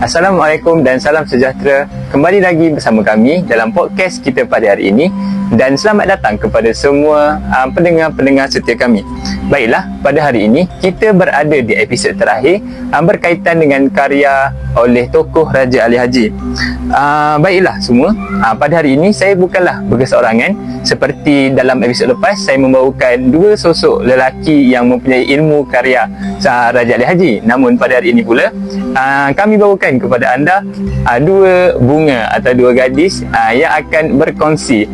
Assalamualaikum dan salam sejahtera. Kembali lagi bersama kami dalam podcast kita pada hari ini, dan selamat datang kepada semua pendengar-pendengar setia kami. Baiklah, pada hari ini kita berada di episod terakhir berkaitan dengan karya oleh tokoh Raja Ali Haji. Baiklah semua, pada hari ini saya bukanlah berkeseorangan. Seperti dalam episod lepas, saya membawakan dua sosok lelaki yang mempunyai ilmu karya Raja Ali Haji. Namun pada hari ini pula kami bawakan kepada anda dua bunga atau dua gadis yang akan berkongsi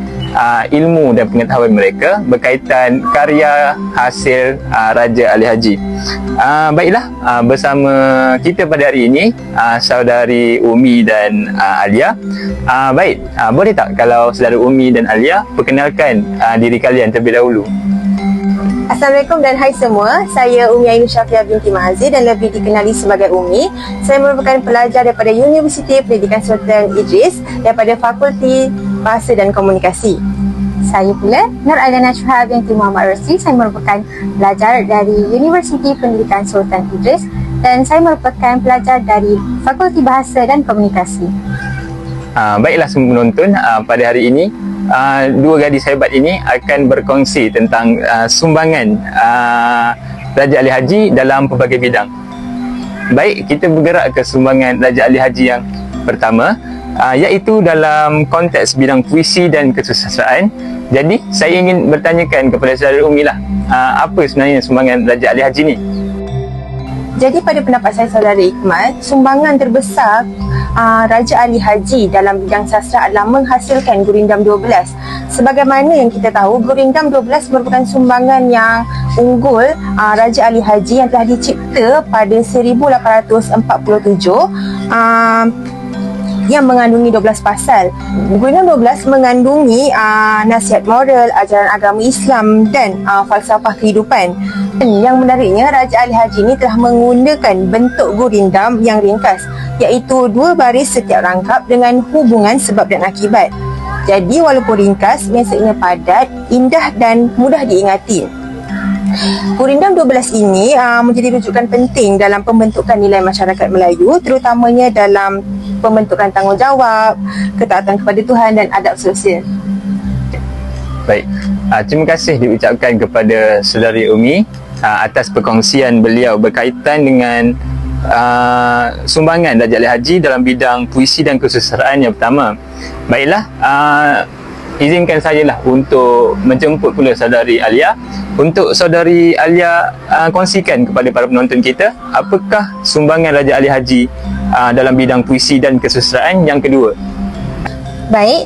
ilmu dan pengetahuan mereka berkaitan karya hasil Raja Ali Haji. Baiklah, bersama kita pada hari ini saudari Umi dan Alia. Baik, boleh tak kalau saudara Umi dan Alia perkenalkan diri kalian terlebih dahulu? Assalamualaikum dan hai semua. Saya Umi Ainul Syafiah binti Mahazir dan lebih dikenali sebagai Umi. Saya merupakan pelajar daripada Universiti Pendidikan Sultan Idris daripada Fakulti Bahasa dan Komunikasi. Saya pula Nur Ailana Syuhab binti Muhammad Rosli. Saya merupakan pelajar dari Universiti Pendidikan Sultan Idris dan saya merupakan pelajar dari Fakulti Bahasa dan Komunikasi. Baiklah semua penonton, pada hari ini dua gadis hebat ini akan berkongsi tentang sumbangan Raja Ali Haji dalam pelbagai bidang. Baik, kita bergerak ke sumbangan Raja Ali Haji yang pertama, iaitu dalam konteks bidang puisi dan kesusastraan. Jadi saya ingin bertanyakan kepada saudara Umi lah, apa sebenarnya sumbangan Raja Ali Haji ni? Jadi pada pendapat saya, saudara Iqmal, sumbangan terbesar Raja Ali Haji dalam bidang sastra adalah menghasilkan Gurindam 12. Sebagaimana yang kita tahu, Gurindam 12 merupakan sumbangan yang unggul Raja Ali Haji yang telah dicipta pada 1847 yang mengandungi 12 pasal. Gurindam 12 mengandungi nasihat moral, ajaran agama Islam dan falsafah kehidupan. Dan yang menariknya, Raja Ali Haji ini telah menggunakan bentuk gurindam yang ringkas, iaitu dua baris setiap rangkap dengan hubungan sebab dan akibat. Jadi walaupun ringkas, mesejnya padat, indah dan mudah diingati. Gurindam 12 ini menjadi rujukan penting dalam pembentukan nilai masyarakat Melayu, terutamanya dalam pembentukan tanggungjawab, ketaatan kepada Tuhan dan adab sosial. Baik, terima kasih diucapkan kepada saudari Umi atas perkongsian beliau berkaitan dengan sumbangan Raja Ali Haji dalam bidang puisi dan kesusastraan yang pertama. Baiklah, izinkan saya lah untuk menjemput pula saudari Alia. Untuk saudari Alia kongsikan kepada para penonton kita, apakah sumbangan Raja Ali Haji dalam bidang puisi dan kesusastraan yang kedua? Baik,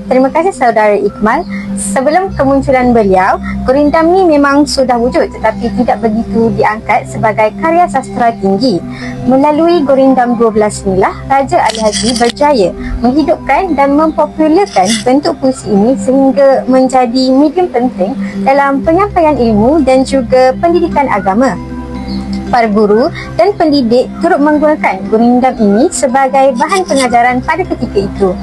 terima kasih saudara Iqmal. Sebelum kemunculan beliau, Gurindam ni memang sudah wujud tetapi tidak begitu diangkat sebagai karya sastra tinggi. Melalui Gurindam 12 inilah Raja Ali Haji berjaya menghidupkan dan mempopularkan bentuk puisi ini sehingga menjadi medium penting dalam penyampaian ilmu dan juga pendidikan agama. Para guru dan pendidik turut menggunakan Gurindam ini sebagai bahan pengajaran pada ketika itu.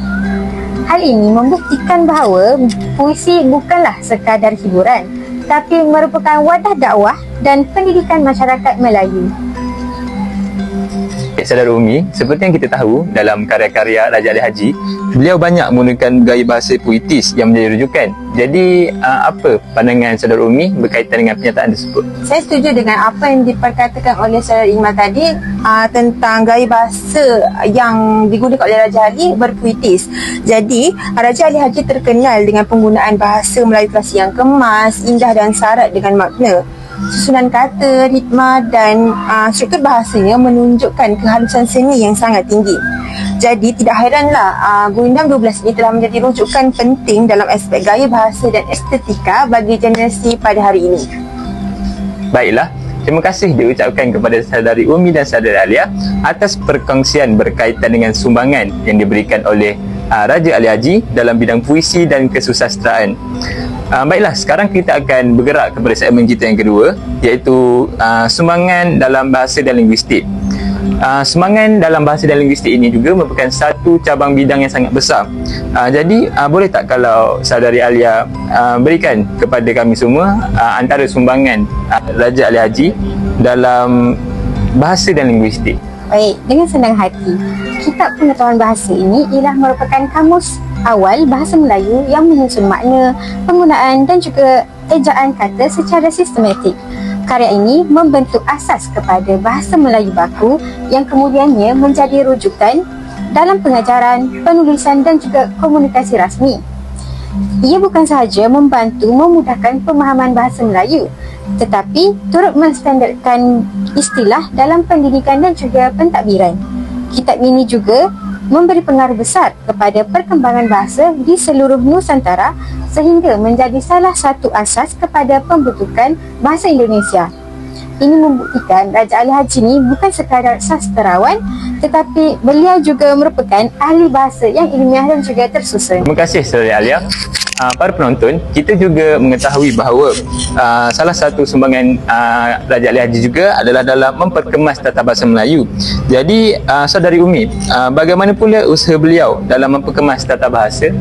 Hal ini membuktikan bahawa puisi bukanlah sekadar hiburan, tapi merupakan wadah dakwah dan pendidikan masyarakat Melayu. Saudara Umi, seperti yang kita tahu dalam karya-karya Raja Ali Haji, beliau banyak menggunakan gaya bahasa puitis yang menjadi rujukan. Jadi apa pandangan saudara Umi berkaitan dengan pernyataan tersebut? Saya setuju dengan apa yang diperkatakan oleh saudara Iqmal tadi tentang gaya bahasa yang digunakan oleh Raja Ali berpuitis. Jadi Raja Ali Haji terkenal dengan penggunaan bahasa Melayu klasik yang kemas, indah dan syarat dengan makna. Susunan kata, ritma dan struktur bahasanya menunjukkan kehalusan seni yang sangat tinggi. Jadi tidak hairanlah Gurindam 12 ini telah menjadi rujukan penting dalam aspek gaya bahasa dan estetika bagi generasi pada hari ini. Baiklah, terima kasih diucapkan kepada saudari Umi dan saudara Alia atas perkongsian berkaitan dengan sumbangan yang diberikan oleh Raja Ali Haji dalam bidang puisi dan kesusastraan. Baiklah, sekarang kita akan bergerak kepada segmen kita yang kedua, iaitu sumbangan dalam bahasa dan linguistik. Sumbangan dalam bahasa dan linguistik ini juga merupakan satu cabang bidang yang sangat besar. Jadi boleh tak kalau saudari Alia berikan kepada kami semua antara sumbangan Raja Ali Haji dalam bahasa dan linguistik? Baik, dengan senang hati. Kitab Pengetahuan Bahasa ini ialah merupakan kamus awal bahasa Melayu yang menyusun makna, penggunaan dan juga ejaan kata secara sistematik. Karya ini membentuk asas kepada bahasa Melayu baku yang kemudiannya menjadi rujukan dalam pengajaran, penulisan dan juga komunikasi rasmi. Ia bukan sahaja membantu memudahkan pemahaman bahasa Melayu, tetapi turut menstandardkan istilah dalam pendidikan dan juga pentadbiran. Kitab ini juga memberi pengaruh besar kepada perkembangan bahasa di seluruh Nusantara sehingga menjadi salah satu asas kepada pembentukan bahasa Indonesia. Ini membuktikan Raja Ali Haji ini bukan sekadar sastrawan, tetapi beliau juga merupakan ahli bahasa yang ilmiah dan juga tersusun. Terima kasih Saudari Alia. Para penonton, kita juga mengetahui bahawa salah satu sumbangan Raja Ali Haji juga adalah dalam memperkemas tata bahasa Melayu. Jadi Saudari Umi, bagaimana pula usaha beliau dalam memperkemas tata bahasa?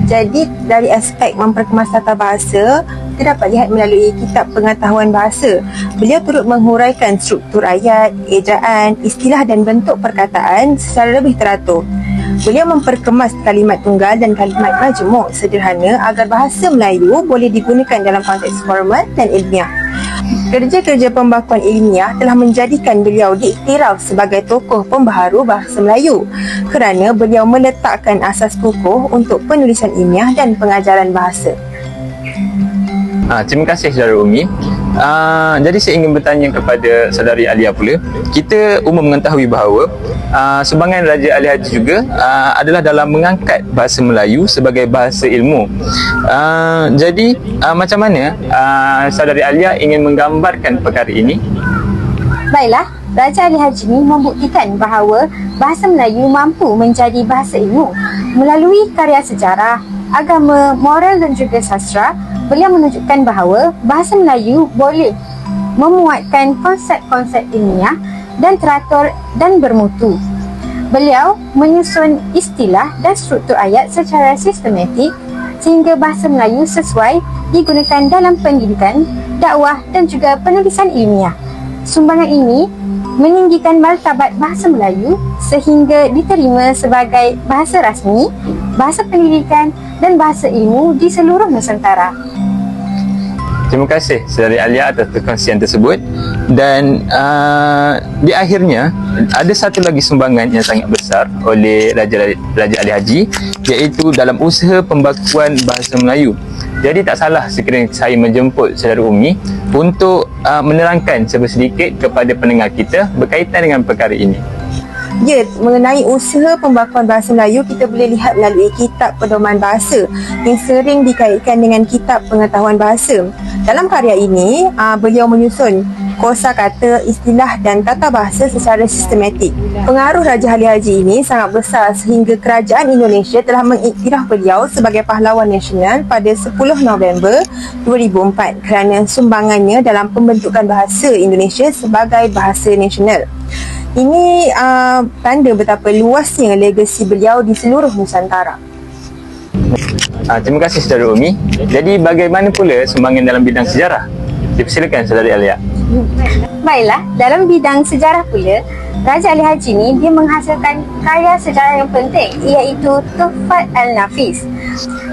Jadi dari aspek memperkemas tata bahasa, kita dapat lihat melalui Kitab Pengetahuan Bahasa. Beliau turut menghuraikan struktur ayat, ejaan, istilah dan bentuk perkataan secara lebih teratur. Beliau memperkemas kalimat tunggal dan kalimat majmuk sederhana agar bahasa Melayu boleh digunakan dalam konteks formal dan ilmiah. Kerja-kerja pembakuan ilmiah telah menjadikan beliau diiktiraf sebagai tokoh pembaharu bahasa Melayu kerana beliau meletakkan asas kukuh untuk penulisan ilmiah dan pengajaran bahasa. Terima kasih Saudara Umi. Jadi saya ingin bertanya kepada Saudari Alia pula. Kita umum mengetahui bahawa sumbangan Raja Ali Haji juga adalah dalam mengangkat bahasa Melayu sebagai bahasa ilmu. Jadi macam mana Saudari Alia ingin menggambarkan perkara ini? Baiklah, Raja Ali Haji ini membuktikan bahawa bahasa Melayu mampu menjadi bahasa ilmu. Melalui karya sejarah, agama, moral dan juga sastra, beliau menunjukkan bahawa bahasa Melayu boleh memuatkan konsep-konsep ilmiah dan teratur dan bermutu. Beliau menyusun istilah dan struktur ayat secara sistematik sehingga bahasa Melayu sesuai digunakan dalam pendidikan, dakwah dan juga penulisan ilmiah. Sumbangan ini meninggikan martabat bahasa Melayu sehingga diterima sebagai bahasa rasmi, bahasa pendidikan dan bahasa ilmu di seluruh Nusantara. Terima kasih Saudari Alia atas perkongsian tersebut. Dan di akhirnya ada satu lagi sumbangan yang sangat besar oleh Raja Ali Haji, iaitu dalam usaha pembakuan bahasa Melayu. Jadi tak salah sekiranya saya menjemput Saudara Umi untuk menerangkan sedikit kepada pendengar kita berkaitan dengan perkara ini. Ya, mengenai usaha pembakuan bahasa Melayu, kita boleh lihat melalui Kitab Pedoman Bahasa yang sering dikaitkan dengan Kitab Pengetahuan Bahasa. Dalam karya ini, beliau menyusun kosakata, istilah dan tata bahasa secara sistematik. Pengaruh Raja Ali Haji ini sangat besar sehingga Kerajaan Indonesia telah mengiktiraf beliau sebagai pahlawan nasional pada 10 November 2004 kerana sumbangannya dalam pembentukan bahasa Indonesia sebagai bahasa nasional. Ini tanda betapa luasnya legasi beliau di seluruh Nusantara. Terima kasih Saudara Umi. Jadi bagaimana pula sumbangan dalam bidang sejarah? Dipersilakan Saudari Alia. Baiklah, dalam bidang sejarah pula, Raja Ali Haji ni dia menghasilkan karya sejarah yang penting, iaitu Tuhfat Al-Nafis.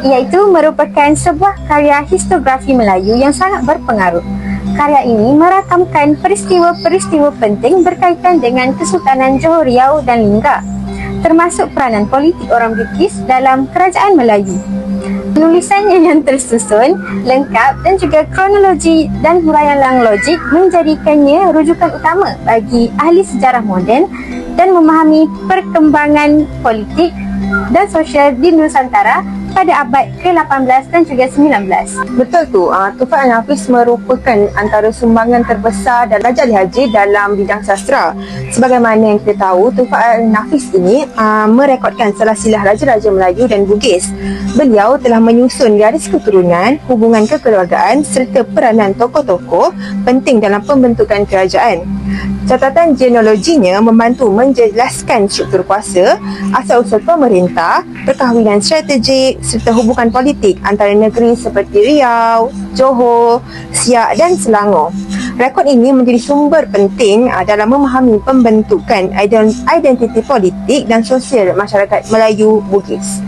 Iaitu merupakan sebuah karya historiografi Melayu yang sangat berpengaruh. Karya ini merakamkan peristiwa-peristiwa penting berkaitan dengan Kesultanan Johor Riau dan Lingga, termasuk peranan politik orang British dalam kerajaan Melayu. Penulisannya yang tersusun, lengkap dan juga kronologi dan huraian yang logik menjadikannya rujukan utama bagi ahli sejarah moden dan memahami perkembangan politik dan sosial di Nusantara pada abad ke-18 dan juga 19. Betul tu, Tuhfat Al-Nafis merupakan antara sumbangan terbesar dan Raja Ali Haji dalam bidang sastra. Sebagaimana yang kita tahu, Tuhfat Al-Nafis ini merekodkan silsilah Raja-Raja Melayu dan Bugis. Beliau telah menyusun garis keturunan, hubungan kekeluargaan serta peranan tokoh-tokoh penting dalam pembentukan kerajaan. Catatan genealoginya membantu menjelaskan struktur kuasa, asal-usul pemerintah, perkahwinan strategik serta hubungan politik antara negeri seperti Riau, Johor, Siak dan Selangor. Rekod ini menjadi sumber penting dalam memahami pembentukan identiti politik dan sosial masyarakat Melayu Bugis.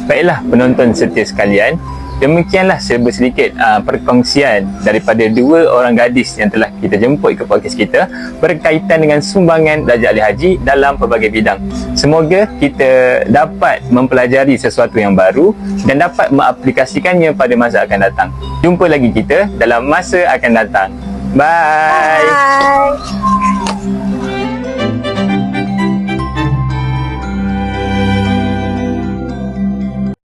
Baiklah penonton setia sekalian, demikianlah serba sedikit perkongsian daripada dua orang gadis yang telah kita jemput ke podcast kita berkaitan dengan sumbangan Darjah Ahli Haji dalam pelbagai bidang. Semoga kita dapat mempelajari sesuatu yang baru dan dapat mengaplikasikannya pada masa akan datang. Jumpa lagi kita dalam masa akan datang. Bye! Bye!